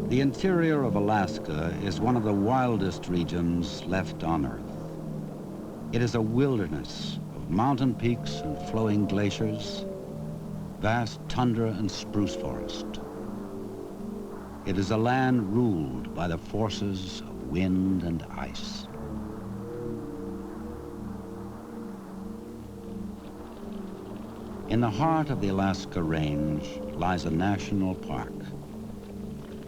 The interior of Alaska is one of the wildest regions left on Earth. It is a wilderness of mountain peaks and flowing glaciers, vast tundra and spruce forest. It is a land ruled by the forces of wind and ice. In the heart of the Alaska Range lies a national park,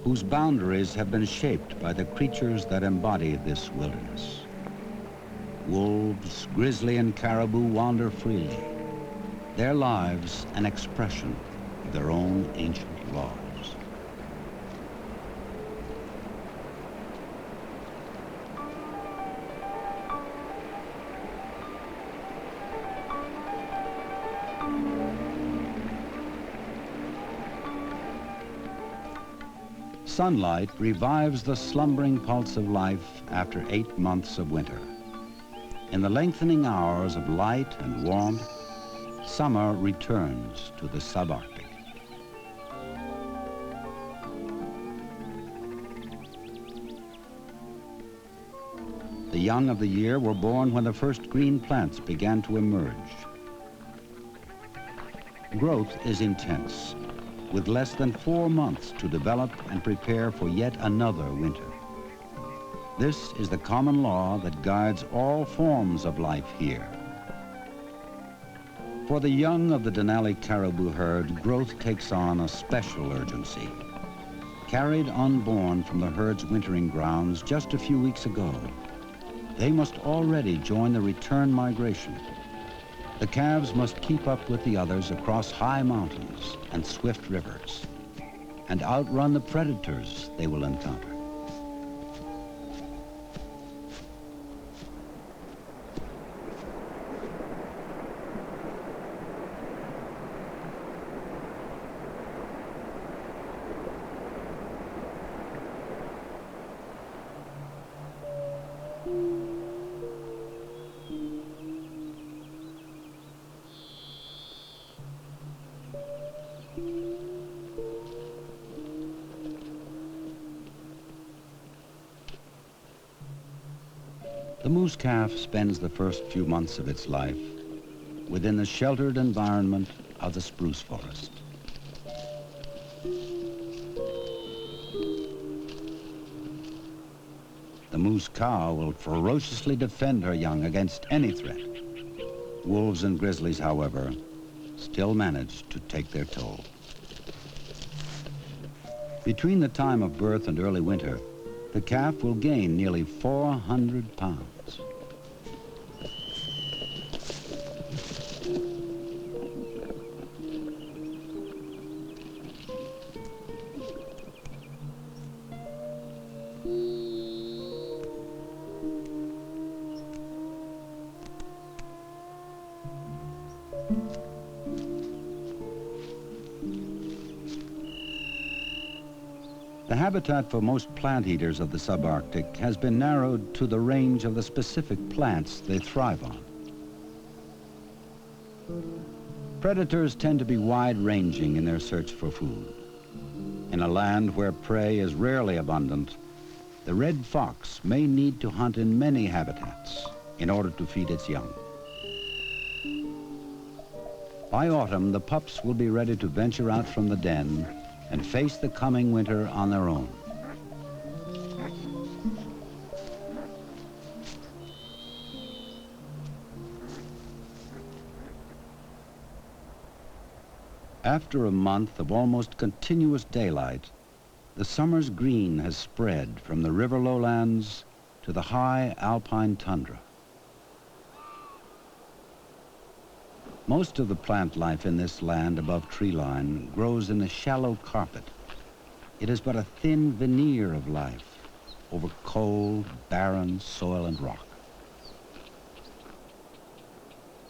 whose boundaries have been shaped by the creatures that embody this wilderness. Wolves, grizzly, and caribou wander freely, their lives an expression of their own ancient laws. Sunlight revives the slumbering pulse of life after 8 months of winter. In the lengthening hours of light and warmth, summer returns to the subarctic. The young of the year were born when the first green plants began to emerge. Growth is intense, with less than 4 months to develop and prepare for yet another winter. This is the common law that guides all forms of life here. For the young of the Denali caribou herd, growth takes on a special urgency. Carried unborn from the herd's wintering grounds just a few weeks ago, they must already join the return migration. The calves must keep up with the others across high mountains and swift rivers, and outrun the predators they will encounter. The moose calf spends the first few months of its life within the sheltered environment of the spruce forest. The moose cow will ferociously defend her young against any threat. Wolves and grizzlies, however, still manage to take their toll. Between the time of birth and early winter, the calf will gain nearly 400 pounds. The habitat for most plant eaters of the subarctic has been narrowed to the range of the specific plants they thrive on. Predators tend to be wide-ranging in their search for food. In a land where prey is rarely abundant, the red fox may need to hunt in many habitats in order to feed its young. By autumn, the pups will be ready to venture out from the den and face the coming winter on their own. After a month of almost continuous daylight, the summer's green has spread from the river lowlands to the high alpine tundra. Most of the plant life in this land above tree line grows in a shallow carpet. It is but a thin veneer of life over cold, barren soil and rock.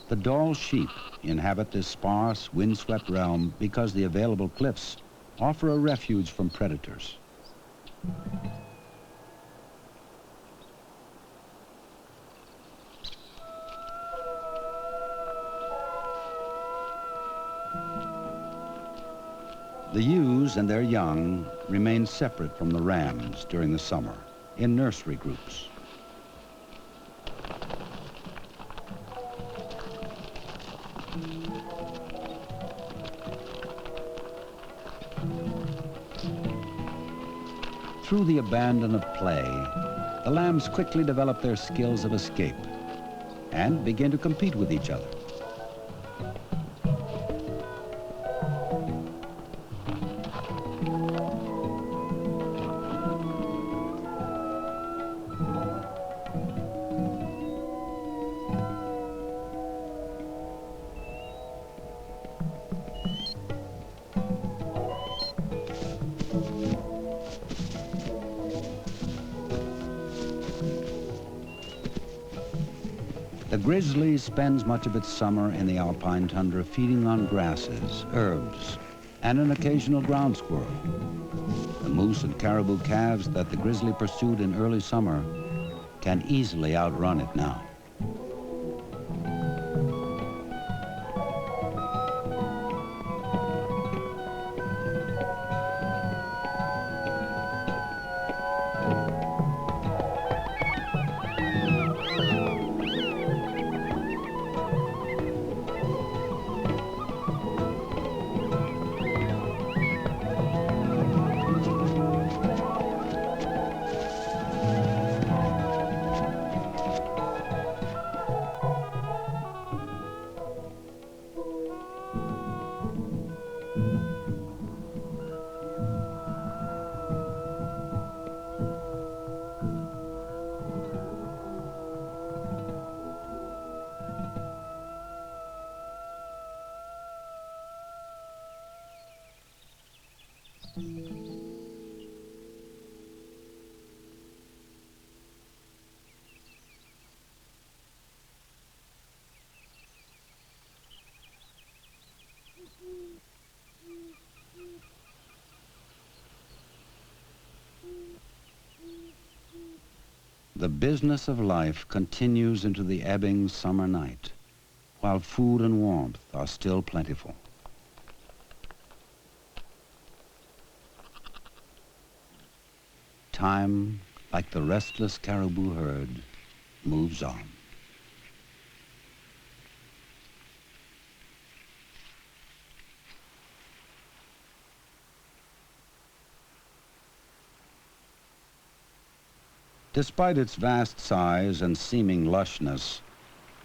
The Dall sheep inhabit this sparse, windswept realm because the available cliffs offer a refuge from predators. The ewes and their young remain separate from the rams during the summer in nursery groups. Through the abandon of play, the lambs quickly develop their skills of escape and begin to compete with each other. The grizzly spends much of its summer in the alpine tundra feeding on grasses, herbs, and an occasional ground squirrel. The moose and caribou calves that the grizzly pursued in early summer can easily outrun it now. The business of life continues into the ebbing summer night, while food and warmth are still plentiful. Time, like the restless caribou herd, moves on. Despite its vast size and seeming lushness,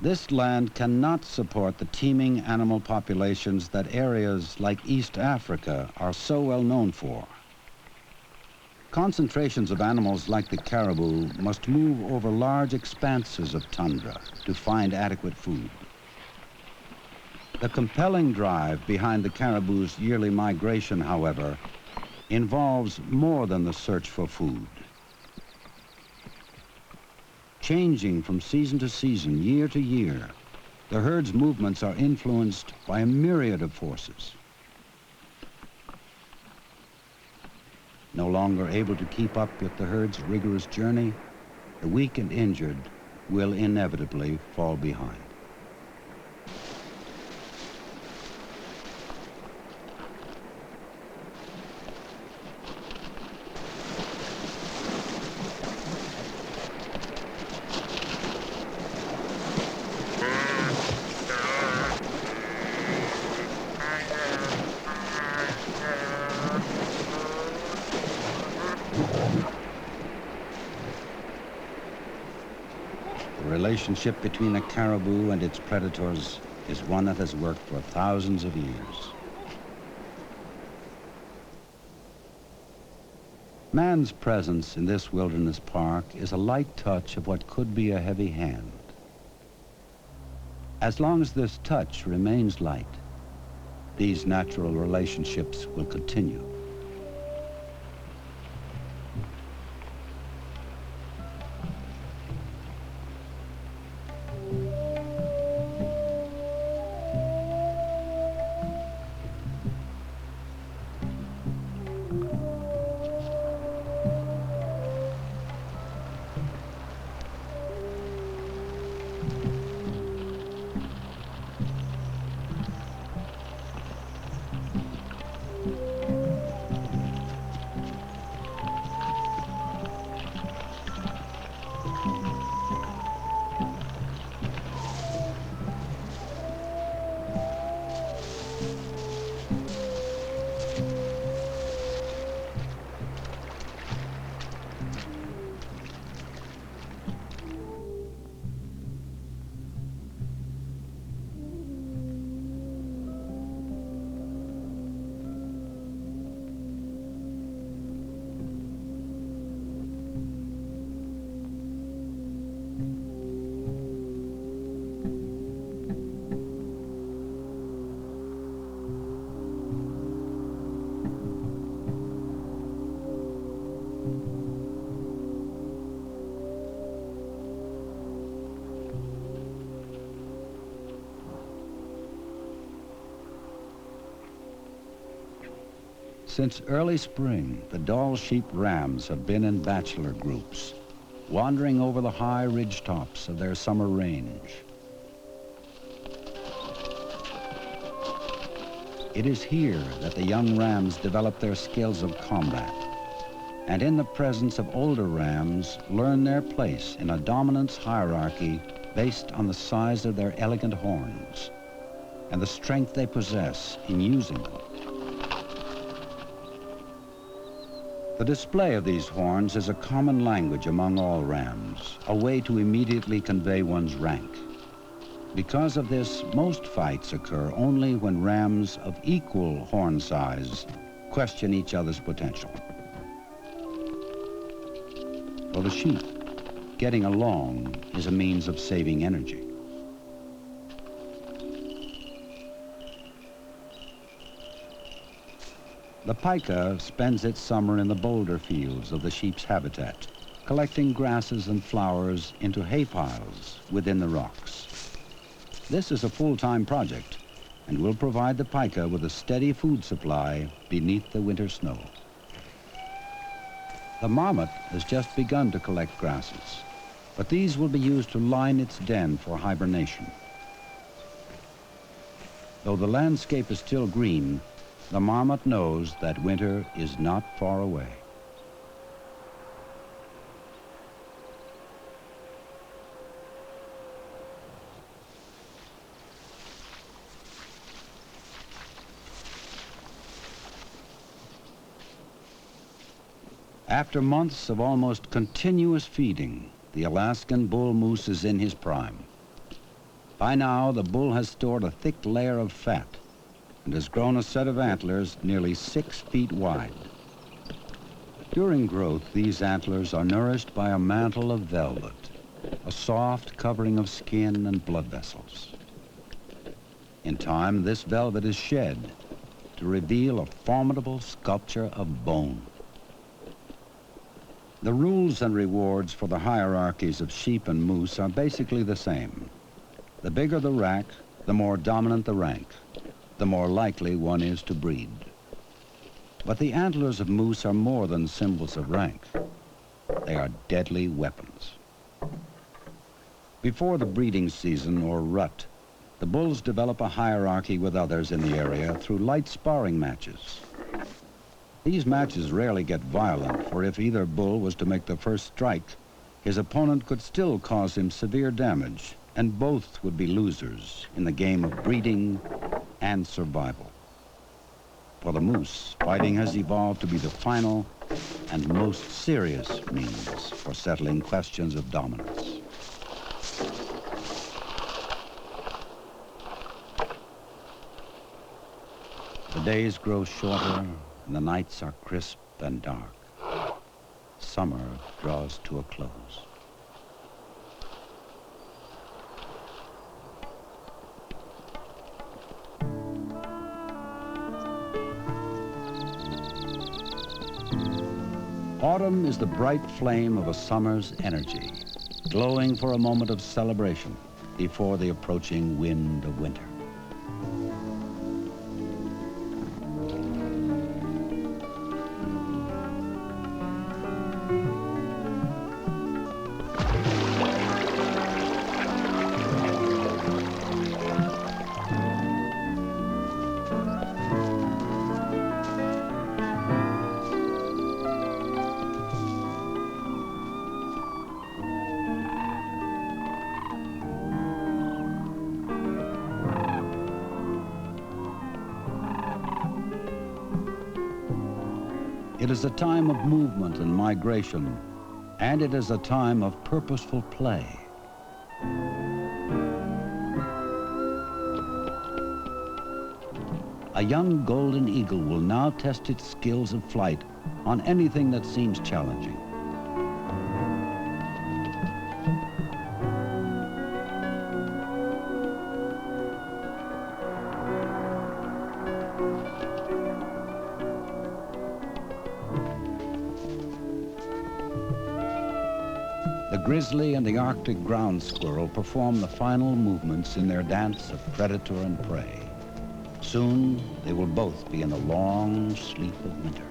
this land cannot support the teeming animal populations that areas like East Africa are so well known for. Concentrations of animals like the caribou must move over large expanses of tundra to find adequate food. The compelling drive behind the caribou's yearly migration, however, involves more than the search for food. Changing from season to season, year to year, the herd's movements are influenced by a myriad of forces. No longer able to keep up with the herd's rigorous journey, the weak and injured will inevitably fall behind. The relationship between a caribou and its predators is one that has worked for thousands of years. Man's presence in this wilderness park is a light touch of what could be a heavy hand. As long as this touch remains light, these natural relationships will continue. Since early spring, the Dall sheep rams have been in bachelor groups, wandering over the high ridge tops of their summer range. It is here that the young rams develop their skills of combat, and in the presence of older rams, learn their place in a dominance hierarchy based on the size of their elegant horns and the strength they possess in using them. The display of these horns is a common language among all rams, a way to immediately convey one's rank. Because of this, most fights occur only when rams of equal horn size question each other's potential. For the sheep, getting along is a means of saving energy. The pika spends its summer in the boulder fields of the sheep's habitat, collecting grasses and flowers into hay piles within the rocks. This is a full-time project and will provide the pika with a steady food supply beneath the winter snow. The marmot has just begun to collect grasses, but these will be used to line its den for hibernation. Though the landscape is still green, the marmot knows that winter is not far away. After months of almost continuous feeding, the Alaskan bull moose is in his prime. By now, the bull has stored a thick layer of fat and has grown a set of antlers nearly 6 feet wide. During growth, these antlers are nourished by a mantle of velvet, a soft covering of skin and blood vessels. In time, this velvet is shed to reveal a formidable sculpture of bone. The rules and rewards for the hierarchies of sheep and moose are basically the same. The bigger the rack, the more dominant the rank, the more likely one is to breed. But the antlers of moose are more than symbols of rank. They are deadly weapons. Before the breeding season, or rut, the bulls develop a hierarchy with others in the area through light sparring matches. These matches rarely get violent, for if either bull was to make the first strike, his opponent could still cause him severe damage, and both would be losers in the game of breeding and survival. For the moose, fighting has evolved to be the final and most serious means for settling questions of dominance. The days grow shorter and the nights are crisp and dark. Summer draws to a close. Autumn is the bright flame of a summer's energy, glowing for a moment of celebration before the approaching wind of winter. It is a time of movement and migration, and it is a time of purposeful play. A young golden eagle will now test its skills of flight on anything that seems challenging. The grizzly and the Arctic ground squirrel perform the final movements in their dance of predator and prey. Soon, they will both be in the long sleep of winter.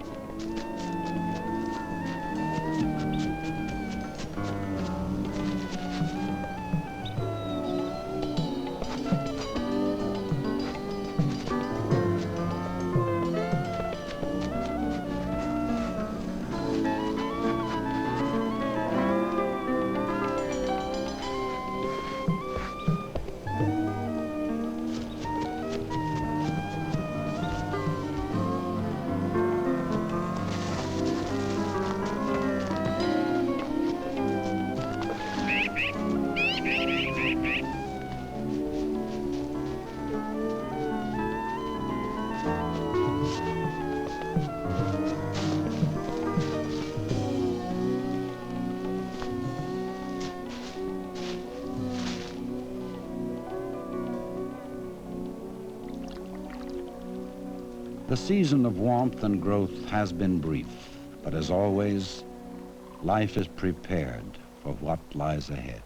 The season of warmth and growth has been brief, but as always, life is prepared for what lies ahead.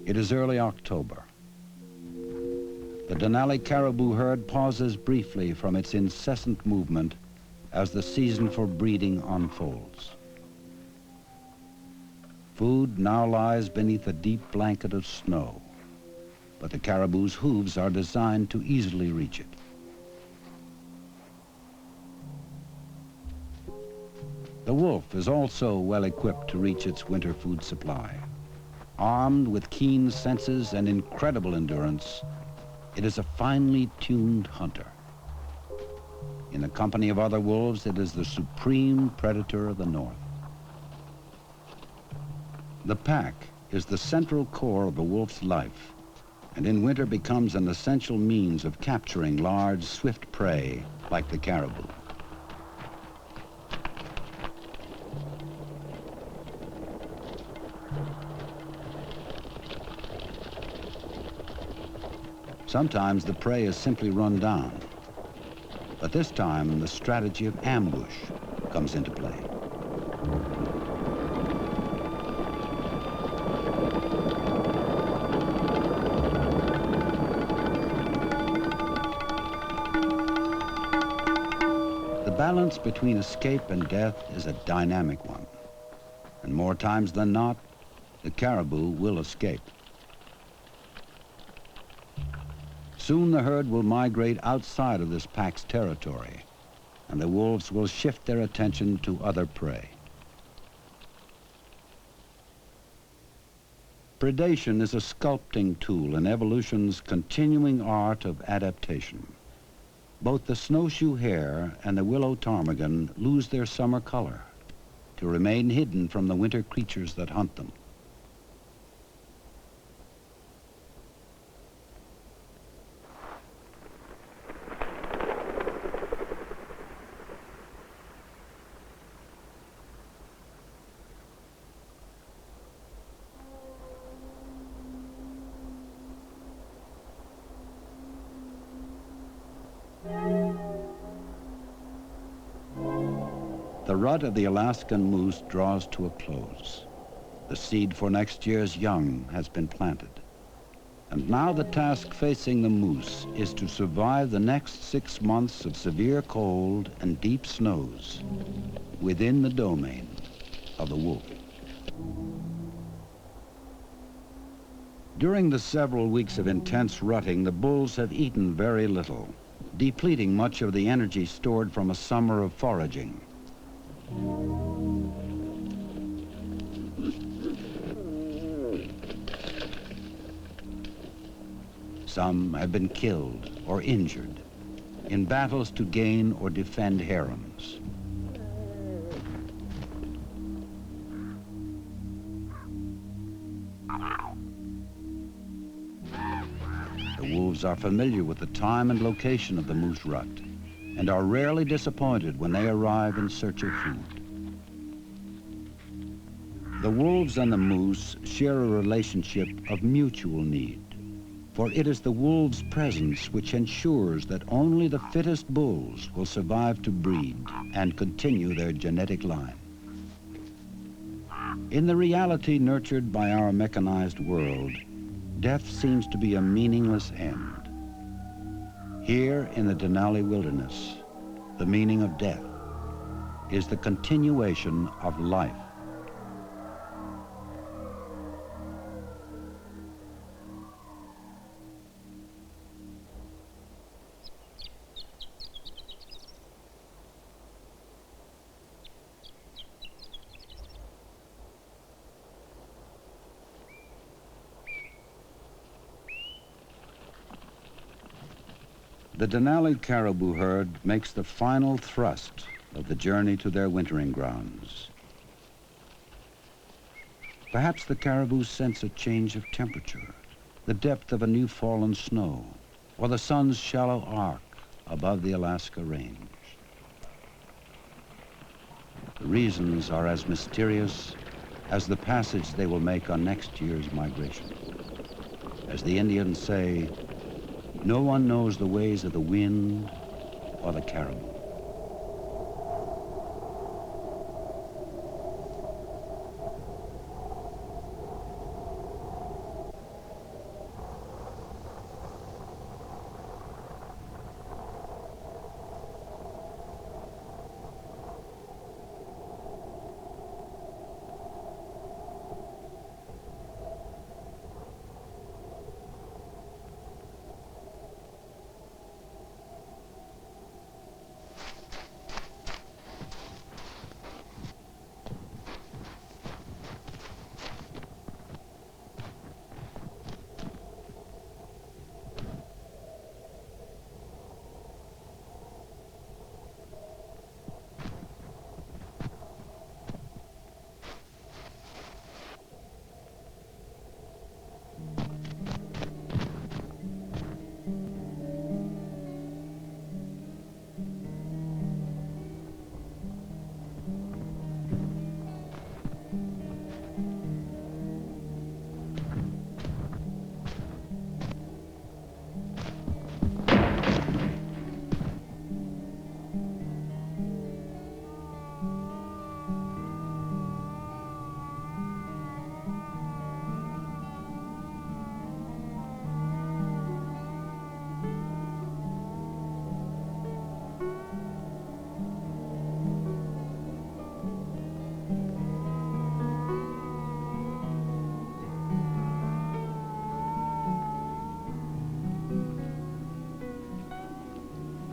It is early October. The Denali caribou herd pauses briefly from its incessant movement as the season for breeding unfolds. Food now lies beneath a deep blanket of snow, but the caribou's hooves are designed to easily reach it. The wolf is also well equipped to reach its winter food supply. Armed with keen senses and incredible endurance, it is a finely tuned hunter. In the company of other wolves, it is the supreme predator of the north. The pack is the central core of a wolf's life, and in winter becomes an essential means of capturing large, swift prey like the caribou. Sometimes the prey is simply run down, but this time the strategy of ambush comes into play. The balance between escape and death is a dynamic one, and more times than not, the caribou will escape. Soon the herd will migrate outside of this pack's territory, and the wolves will shift their attention to other prey. Predation is a sculpting tool in evolution's continuing art of adaptation. Both the snowshoe hare and the willow ptarmigan lose their summer color to remain hidden from the winter creatures that hunt them. The rut of the Alaskan moose draws to a close. The seed for next year's young has been planted. And now the task facing the moose is to survive the next 6 months of severe cold and deep snows within the domain of the wolf. During the several weeks of intense rutting, the bulls have eaten very little, depleting much of the energy stored from a summer of foraging. Some have been killed or injured in battles to gain or defend harems. The wolves are familiar with the time and location of the moose rut and are rarely disappointed when they arrive in search of food. The wolves and the moose share a relationship of mutual need, for it is the wolves' presence which ensures that only the fittest bulls will survive to breed and continue their genetic line. In the reality nurtured by our mechanized world, death seems to be a meaningless end. Here in the Denali Wilderness, the meaning of death is the continuation of life. The Denali caribou herd makes the final thrust of the journey to their wintering grounds. Perhaps the caribou sense a change of temperature, the depth of a new fallen snow, or the sun's shallow arc above the Alaska range. The reasons are as mysterious as the passage they will make on next year's migration. As the Indians say, no one knows the ways of the wind or the caribou.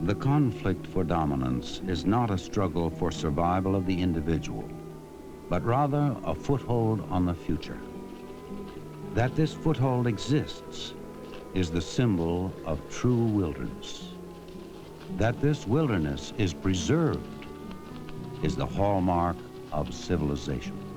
The conflict for dominance is not a struggle for survival of the individual, but rather a foothold on the future. That this foothold exists is the symbol of true wilderness. That this wilderness is preserved is the hallmark of civilization.